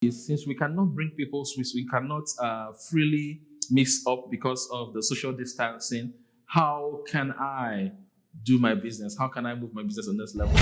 Is since we cannot bring people, since we cannot freely mix up because of the social distancing, how can I do my business? How can I move my business on this level?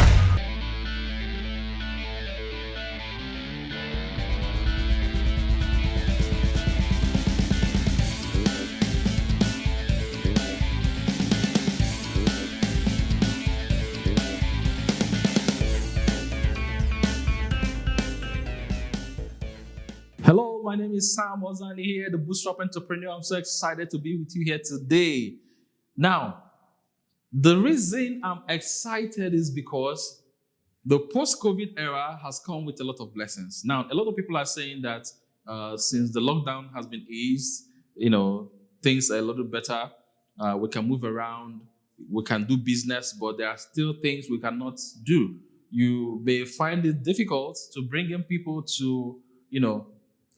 Hello, my name is Sam Ozani here, the Bootstrap Entrepreneur. I'm so excited to be with you here today. Now, the reason I'm excited is because the post-COVID era has come with a lot of blessings. Now, a lot of people are saying that since the lockdown has been eased, things are a little better. We can move around, we can do business, but there are still things we cannot do. You may find it difficult to bring in people to,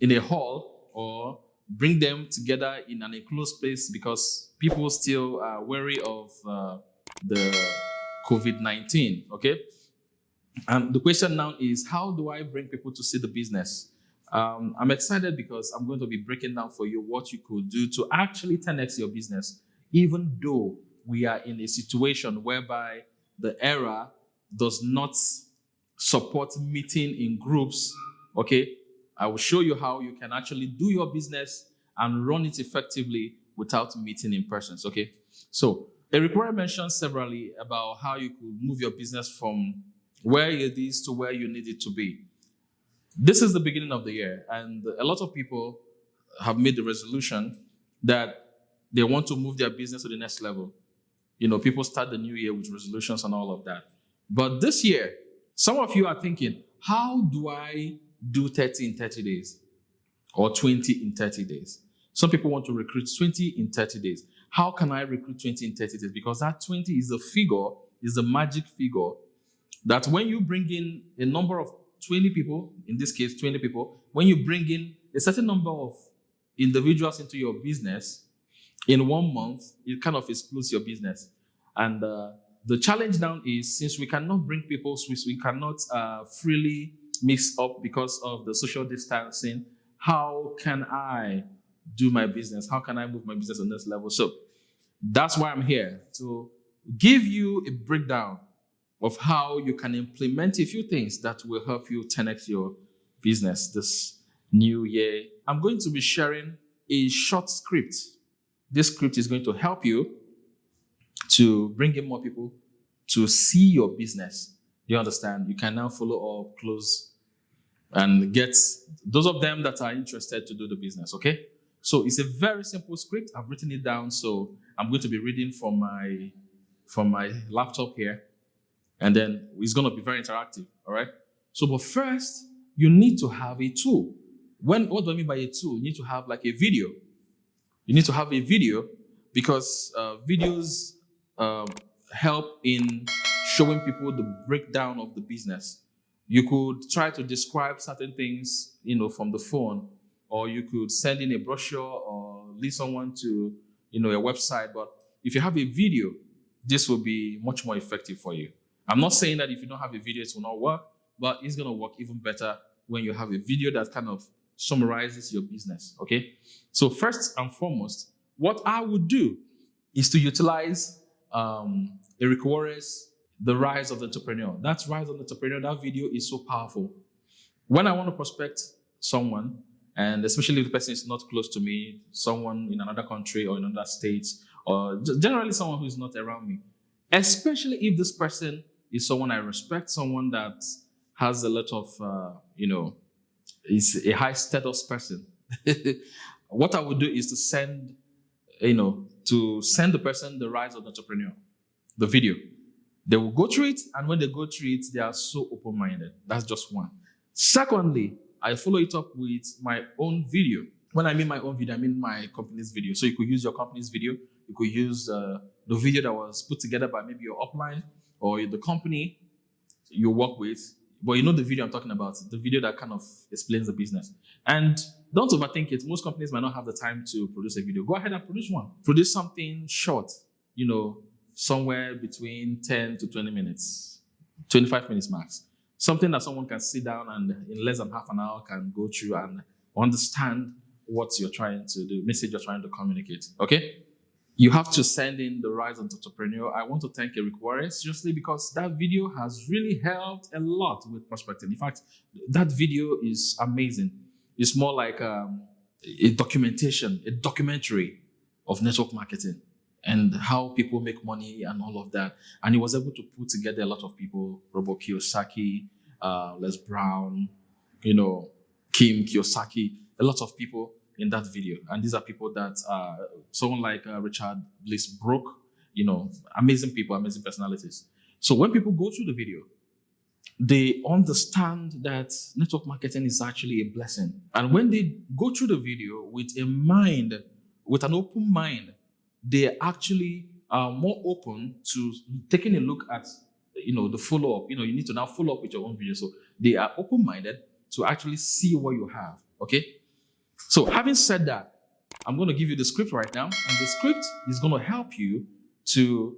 in a hall or bring them together in an enclosed place because people still are wary of the COVID-19, okay? And the question now is, how do I bring people to see the business? I'm excited because I'm going to be breaking down for you what you could do to actually 10x your business, even though we are in a situation whereby the era does not support meeting in groups, okay? I will show you how you can actually do your business and run it effectively without meeting in persons, okay? So Eric Warren mentioned severally about how you could move your business from where it is to where you need it to be. This is the beginning of the year, and a lot of people have made the resolution that they want to move their business to the next level. People start the new year with resolutions and all of that. But this year, some of you are thinking, how do I do 30 in 30 days or 20 in 30 days? Some people want to recruit 20 in 30 days. How can I recruit 20 in 30 days? Because that 20 is the magic figure that when you bring in a number of 20 people, in this case 20 people, when you bring in a certain number of individuals into your business in 1 month, it kind of explodes your business. And the challenge now is, since we cannot bring people, since we cannot freely mix up because of the social distancing, how can I do my business? How can I move my business on this level? So that's why I'm here, to give you a breakdown of how you can implement a few things that will help you 10x your business this new year. I'm going to be sharing a short script. This script is going to help you to bring in more people to see your business. You understand? You can now follow up close and get those of them that are interested to do the business, okay? So it's a very simple script. I've written it down, so I'm going to be reading from my laptop here, and then it's going to be very interactive, all right? So, but first, you need to have a tool. What do I mean by a tool? You need to have like a video. You need to have a video because videos help in showing people the breakdown of the business. You could try to describe certain things, from the phone, or you could send in a brochure or lead someone to, a website. But if you have a video, this will be much more effective for you. I'm not saying that if you don't have a video, it will not work, but it's going to work even better when you have a video that kind of summarizes your business, okay? So first and foremost, what I would do is to utilize Eric Warren's The Rise of the Entrepreneur. That's Rise of the Entrepreneur. That video is so powerful. When I want to prospect someone, and especially if the person is not close to me, someone in another country or in another state, or generally someone who is not around me, especially if this person is someone I respect, someone that has a lot of, is a high status person, what I would do is to send the person The Rise of the Entrepreneur, the video. They will go through it, and when they go through it, they are so open-minded. That's just one. Secondly, I follow it up with my own video. When I mean my own video, I mean my company's video. So you could use your company's video. You could use the video that was put together by maybe your upline or the company you work with. But you know the video I'm talking about, the video that kind of explains the business. And don't overthink it. Most companies might not have the time to produce a video. Go ahead and produce one. Produce something short, somewhere between 10 to 20 minutes, 25 minutes max. Something that someone can sit down and in less than half an hour can go through and understand what you're trying to do, message you're trying to communicate. Okay? You have to send in the Rise of Entrepreneur. I want to thank Eric Warren seriously because that video has really helped a lot with prospecting. In fact, that video is amazing. It's more like a documentary of network marketing and how people make money and all of that. And he was able to put together a lot of people, Robert Kiyosaki, Les Brown, Kim Kiyosaki, a lot of people in that video. And these are people that, someone like Richard Bliss Brook, amazing people, amazing personalities. So when people go through the video, they understand that network marketing is actually a blessing. And when they go through the video with an open mind, they actually are more open to taking a look at, the follow-up. You need to now follow up with your own video. So they are open-minded to actually see what you have, okay? So having said that, I'm going to give you the script right now, and the script is going to help you to,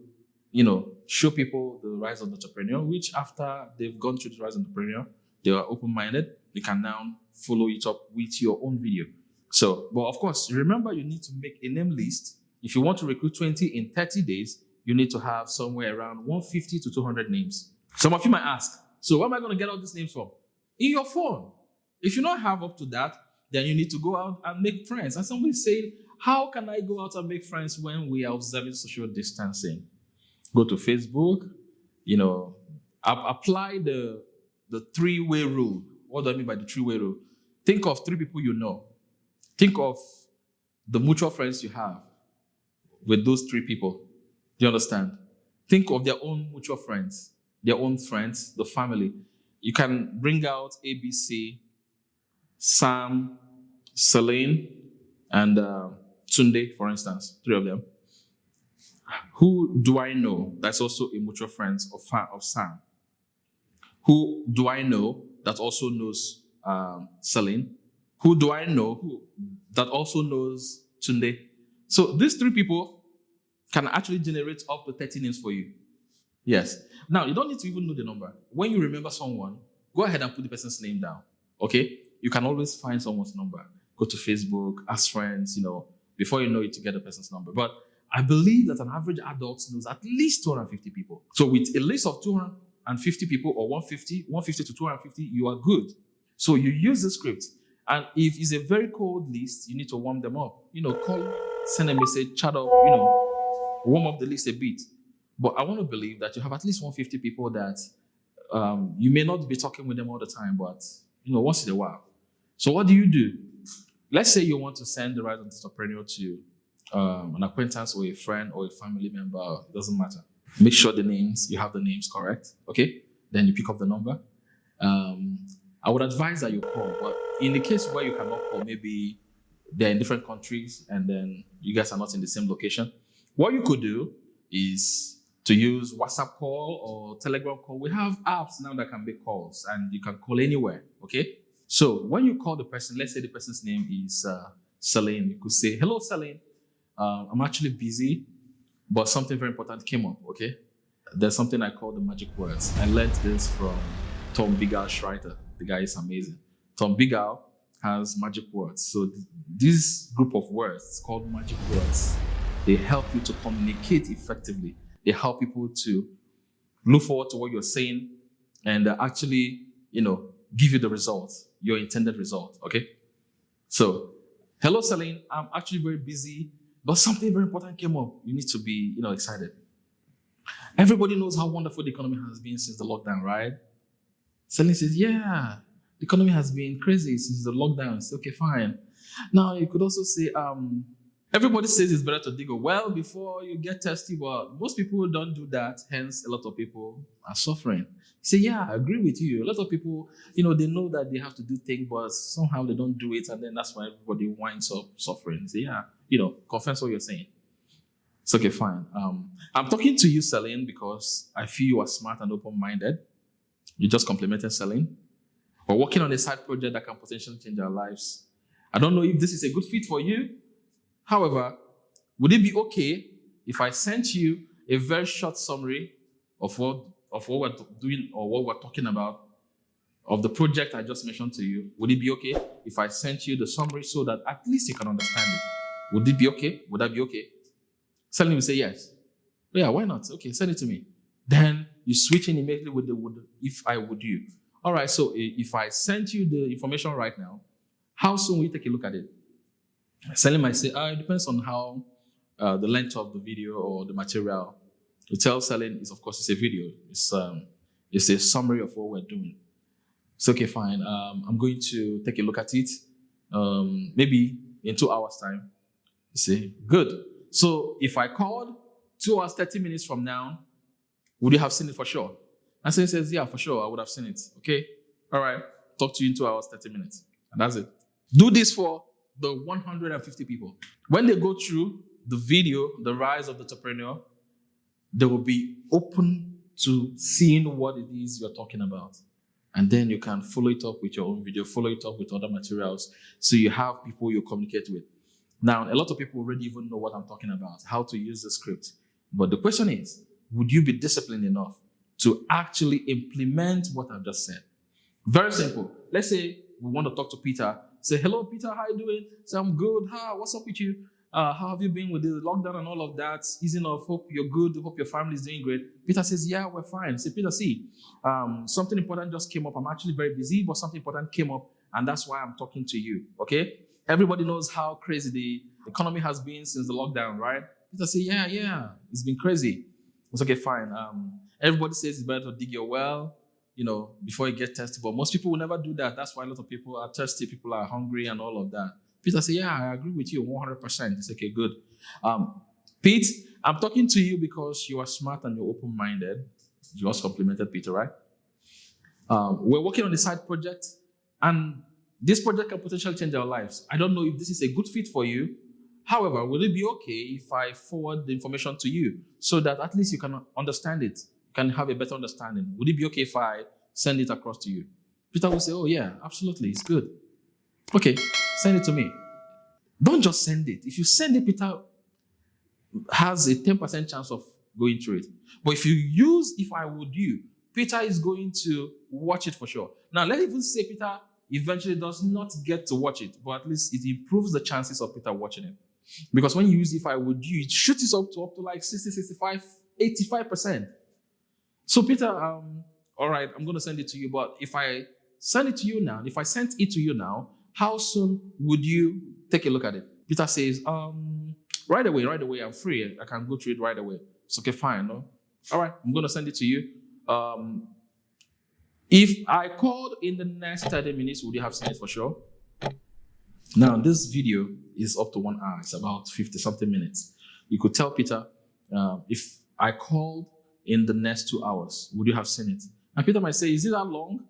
show people the Rise of the Entrepreneur, which after they've gone through the Rise of the Entrepreneur, they are open-minded, they can now follow it up with your own video. So, but of course, remember you need to make a name list. If you want to recruit 20 in 30 days, you need to have somewhere around 150 to 200 names. Some of you might ask, so where am I going to get all these names from? In your phone. If you don't have up to that, then you need to go out and make friends. And somebody said, how can I go out and make friends when we are observing social distancing? Go to Facebook, apply the three-way rule. What do I mean by the three-way rule? Think of 3 people you know. Think of the mutual friends you have with those 3 people. Do you understand? Think of their own mutual friends, their own friends, the family. You can bring out ABC, Sam, Celine, and Tunde, for instance, 3 of them. Who do I know that's also a mutual friend of Sam? Who do I know that also knows Celine? Who do I know that also knows Tunde? So these 3 people can actually generate up to 30 names for you. Yes. Now, you don't need to even know the number. When you remember someone, go ahead and put the person's name down. Okay? You can always find someone's number. Go to Facebook, ask friends, before you know it, you get the person's number. But I believe that an average adult knows at least 250 people. So with a list of 250 people or 150 to 250, you are good. So you use the script. And if it's a very cold list, you need to warm them up. Call, send a message, chat up, warm up the list a bit. But I want to believe that you have at least 150 people that you may not be talking with them all the time, but, once in a while. So what do you do? Let's say you want to send the Rise of the Entrepreneur to an acquaintance or a friend or a family member. It doesn't matter. Make sure you have the names correct. Okay? Then you pick up the number. I would advise that you call, but in the case where you cannot call, maybe they're in different countries and then you guys are not in the same location. What you could do is to use WhatsApp call or Telegram call. We have apps now that can make calls and you can call anywhere. Okay? So when you call the person, let's say the person's name is Celine. You could say, hello, Celine. I'm actually busy, but something very important came up, okay? There's something I call the magic words. I learned this from Tom Bigal-Schreiter. The guy is amazing. Tom Bigal has magic words. So this group of words called magic words, they help you to communicate effectively. They help people to look forward to what you're saying and actually, give you the result, your intended result, okay? So, hello, Celine. I'm actually very busy, but something very important came up. You need to be, excited. Everybody knows how wonderful the economy has been since the lockdown, right? Celine says, yeah, the economy has been crazy since the lockdown. Say, okay, fine. Now, you could also say, everybody says it's better to dig a well before you get thirsty, but most people don't do that. Hence, a lot of people are suffering. You say, yeah, I agree with you. A lot of people, they know that they have to do things, but somehow they don't do it, and then that's why everybody winds up suffering. Say, yeah, confess what you're saying. It's okay, fine. I'm talking to you, Celine, because I feel you are smart and open-minded. You just complimented Celine. We're working on a side project that can potentially change our lives. I don't know if this is a good fit for you. However, would it be okay if I sent you a very short summary of what we're doing or what we're talking about of the project I just mentioned to you, would it be okay if I sent you the summary so that at least you can understand it? Would it be okay? Would that be okay? Selling will say yes. Yeah, why not? Okay, send it to me. Then you switch in immediately with the would, if I would you. All right, so if I sent you the information right now, how soon will you take a look at it? Selling might say, it depends on how the length of the video or the material. To tell selling is, of course, it's a video. It's a summary of what we're doing. It's okay, fine. I'm going to take a look at it. Maybe in 2 hours' time. You see, good. So if I called 2 hours, 30 minutes from now, would you have seen it for sure? And so he says, yeah, for sure, I would have seen it. Okay, all right. Talk to you in 2 hours, 30 minutes. And that's it. Do this for the 150 people. When they go through the video, The Rise of the Entrepreneur, they will be open to seeing what it is you're talking about. And then you can follow it up with your own video, follow it up with other materials, so you have people you communicate with. Now, a lot of people already even know what I'm talking about, how to use the script. But the question is, would you be disciplined enough to actually implement what I've just said? Very simple. Let's say we want to talk to Peter. Say, hello, Peter, how you doing? Say, I'm good. What's up with you? How have you been with the lockdown and all of that? Easing off, hope you're good, hope your family is doing great. Peter says, yeah, we're fine. Say, Peter, see, something important just came up. I'm actually very busy, but something important came up, and that's why I'm talking to you, okay? Everybody knows how crazy the economy has been since the lockdown, right? Peter says, yeah, it's been crazy. It's okay, fine. Everybody says it's better to dig your well, before you get thirsty, but most people will never do that. That's why a lot of people are thirsty, people are hungry and all of that. Peter said, yeah, I agree with you 100%. It's okay, good. Pete, I'm talking to you because you are smart and you're open-minded. You just complimented Peter, right? We're working on a side project, and this project can potentially change our lives. I don't know if this is a good fit for you. However, will it be okay if I forward the information to you so that at least you can understand it, you can have a better understanding? Would it be okay if I send it across to you? Peter will say, oh yeah, absolutely, it's good. Okay, send it to me. Don't just send it. If you send it, Peter has a 10% chance of going through it. But if you use if I would you, Peter is going to watch it for sure. Now, let's even say Peter eventually does not get to watch it, but at least it improves the chances of Peter watching it. Because when you use if I would you, it shoots it up to like 60, 65, 85%. So Peter, all right, I'm going to send it to you, but if I send it to you now, if I sent it to you now, how soon would you take a look at it? Peter says, right away, I'm free. I can go through it right away. It's okay, fine, no? All right, I'm going to send it to you. If I called in the next 30 minutes, would you have seen it for sure? Now, this video is up to 1 hour. It's about 50-something minutes. You could tell Peter, if I called in the next 2 hours, would you have seen it? And Peter might say, is it that long?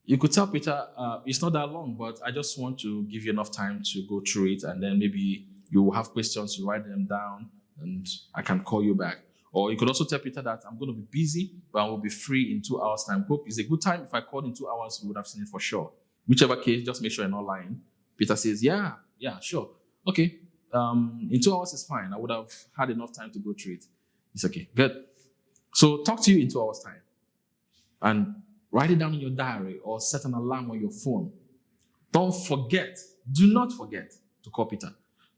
You could tell Peter, it's not that long, but I just want to give you enough time to go through it, and then maybe you will have questions, you write them down, and I can call you back. Or you could also tell Peter that I'm going to be busy, but I will be free in 2 hours' time. Hope is a good time. If I called in 2 hours, you would have seen it for sure. Whichever case, just make sure you're not lying. Peter says, yeah, sure. Okay, in 2 hours is fine. I would have had enough time to go through it. It's okay, good. So talk to you in 2 hours' time. And write it down in your diary or set an alarm on your phone. Don't forget, do not forget to call Peter.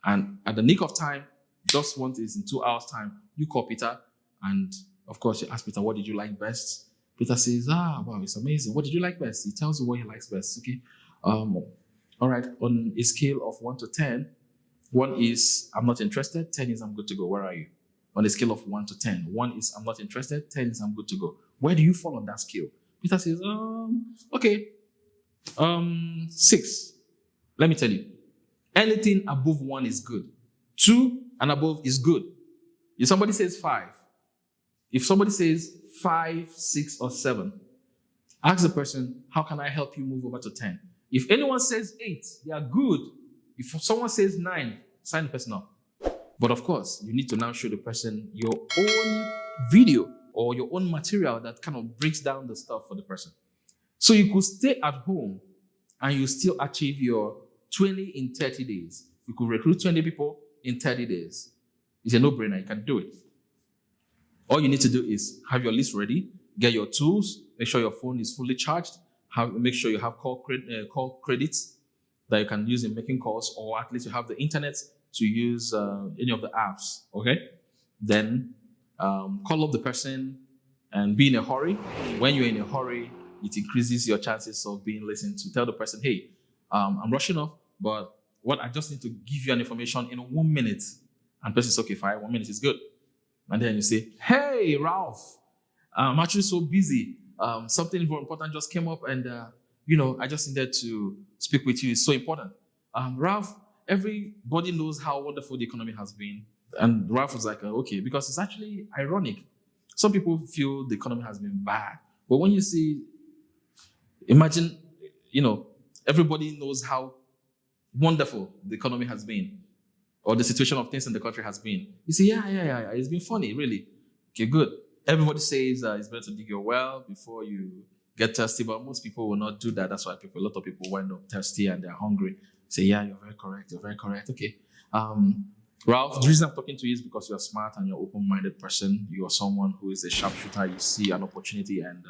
And at the nick of time, just once is in 2 hours' time, you call Peter, and of course, you ask Peter, what did you like best? Peter says, wow, it's amazing. What did you like best? He tells you what he likes best, okay? All right, on a scale of 1 to 10, 1 is, I'm not interested, 10 is, I'm good to go. Where are you? On a scale of 1 to 10, 1 is, I'm not interested, 10 is, I'm good to go. Where do you fall on that scale? Peter says, okay, 6. Let me tell you, anything above 1 is good. 2 and above is good. If somebody says 5, if somebody says 5, 6, or 7, ask the person, how can I help you move over to 10? If anyone says 8, they are good. If someone says 9, sign the person up. But of course, you need to now show the person your own video or your own material that kind of breaks down the stuff for the person. So you could stay at home and you still achieve your 20 in 30 days. You could recruit 20 people in 30 days. It's a no-brainer. You can do it. All you need to do is have your list ready, get your tools, make sure your phone is fully charged, make sure you have call credits that you can use in making calls, or at least you have the internet to use any of the apps. Okay, then call up the person and be in a hurry. When you're in a hurry, it increases your chances of being listened to. Tell the person, hey, I'm rushing off, but what I just need to give you an information in 1 minute. And the person says, okay, fine, 1 minute is good. And then you say, hey, Ralph, I'm actually so busy. Something very important just came up, and I just needed to speak with you. It's so important. Ralph, everybody knows how wonderful the economy has been. And Ralph was like, okay, because it's actually ironic. Some people feel the economy has been bad. But when you see, imagine, everybody knows how wonderful the economy has been, or the situation of things in the country has been. You say, yeah, it's been funny, really. Okay, good. Everybody says it's better to dig your well before you get thirsty, but most people will not do that. That's why a lot of people wind up thirsty and they're hungry. Say, yeah, you're very correct. Okay. Ralph, the reason I'm talking to you is because you're smart and you're an open-minded person. You're someone who is a sharpshooter. You see an opportunity and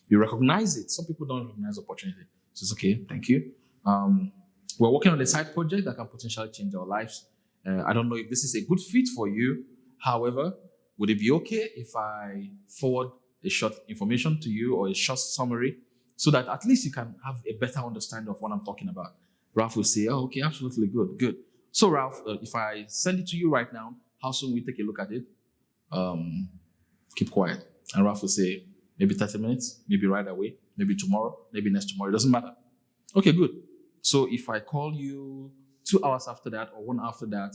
you recognize it. Some people don't recognize opportunity. So it's okay. Thank you. We're working on a side project that can potentially change our lives. I don't know if this is a good fit for you. However, would it be okay if I forward a short information to you or a short summary so that at least you can have a better understanding of what I'm talking about? Ralph will say, oh, okay, absolutely good. So Ralph, if I send it to you right now, how soon will you take a look at it? Keep quiet. And Ralph will say, maybe 30 minutes, maybe right away, maybe tomorrow, maybe next tomorrow. It doesn't matter. Okay, good. So if I call you 2 hours after that or 1 after that,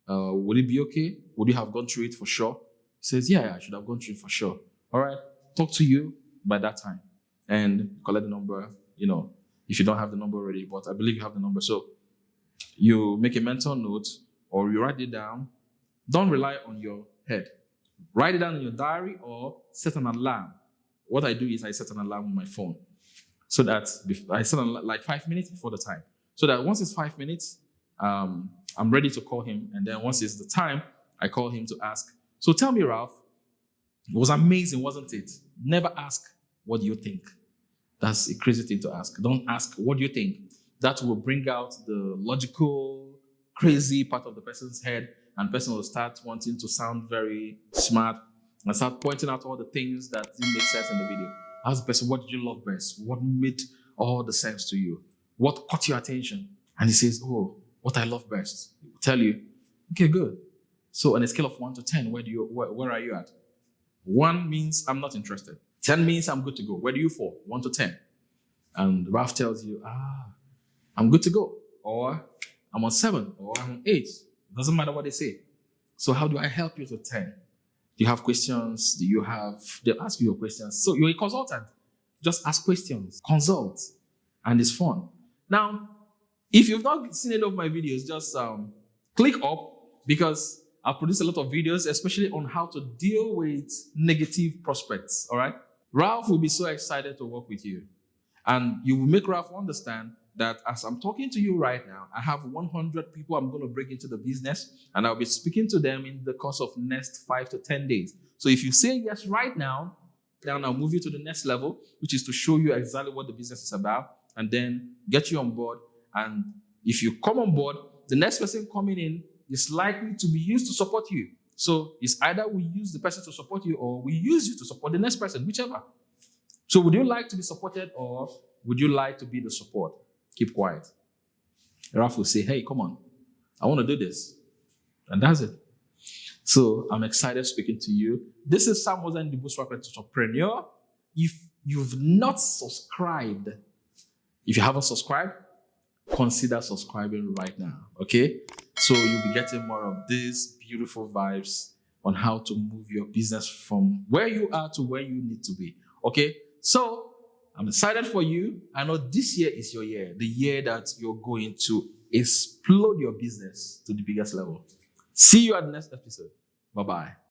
would it be okay? Would you have gone through it for sure? He says, yeah, I should have gone through it for sure. All right, talk to you by that time and collect the number, if you don't have the number already, but I believe you have the number. So you make a mental note or you write it down. Don't rely on your head. Write it down in your diary or set an alarm. What I do is I set an alarm on my phone so that I set an like 5 minutes before the time. So that once it's 5 minutes, I'm ready to call him. And then once it's the time, I call him to ask. So tell me, Ralph, it was amazing, wasn't it? Never ask, what do you think? That's a crazy thing to ask. Don't ask, what do you think? That will bring out the logical, crazy part of the person's head, and the person will start wanting to sound very smart and start pointing out all the things that didn't make sense in the video. Ask the person, what did you love best? What made all the sense to you? What caught your attention? And he says, oh, what I love best. He will tell you, okay, good. So on a scale of 1 to 10, where are you at? 1 means I'm not interested. 10 means I'm good to go. Where do you fall? 1 to 10. And Ralph tells you, I'm good to go. Or I'm on 7. Or I'm on 8. It doesn't matter what they say. So how do I help you to 10? Do you have questions? They'll ask you your questions. So you're a consultant. Just ask questions. Consult. And it's fun. Now, if you've not seen any of my videos, just click up because I've produced a lot of videos, especially on how to deal with negative prospects, all right? Ralph will be so excited to work with you. And you will make Ralph understand that as I'm talking to you right now, I have 100 people I'm going to bring into the business, and I'll be speaking to them in the course of next 5 to 10 days. So if you say yes right now, then I'll move you to the next level, which is to show you exactly what the business is about, and then get you on board. And if you come on board, the next person coming in is likely to be used to support you. So it's either we use the person to support you or we use you to support the next person, whichever. So would you like to be supported or would you like to be the support? Keep quiet. Ralph will say, hey, come on. I want to do this. And that's it. So I'm excited speaking to you. This is Sam Mosen, the Bootstrap Entrepreneur. If you've not subscribed, if you haven't subscribed, consider subscribing right now, okay? So you'll be getting more of these beautiful vibes on how to move your business from where you are to where you need to be, okay? So I'm excited for you. I know this year is your year, the year that you're going to explode your business to the biggest level. See you at the next episode. Bye-bye.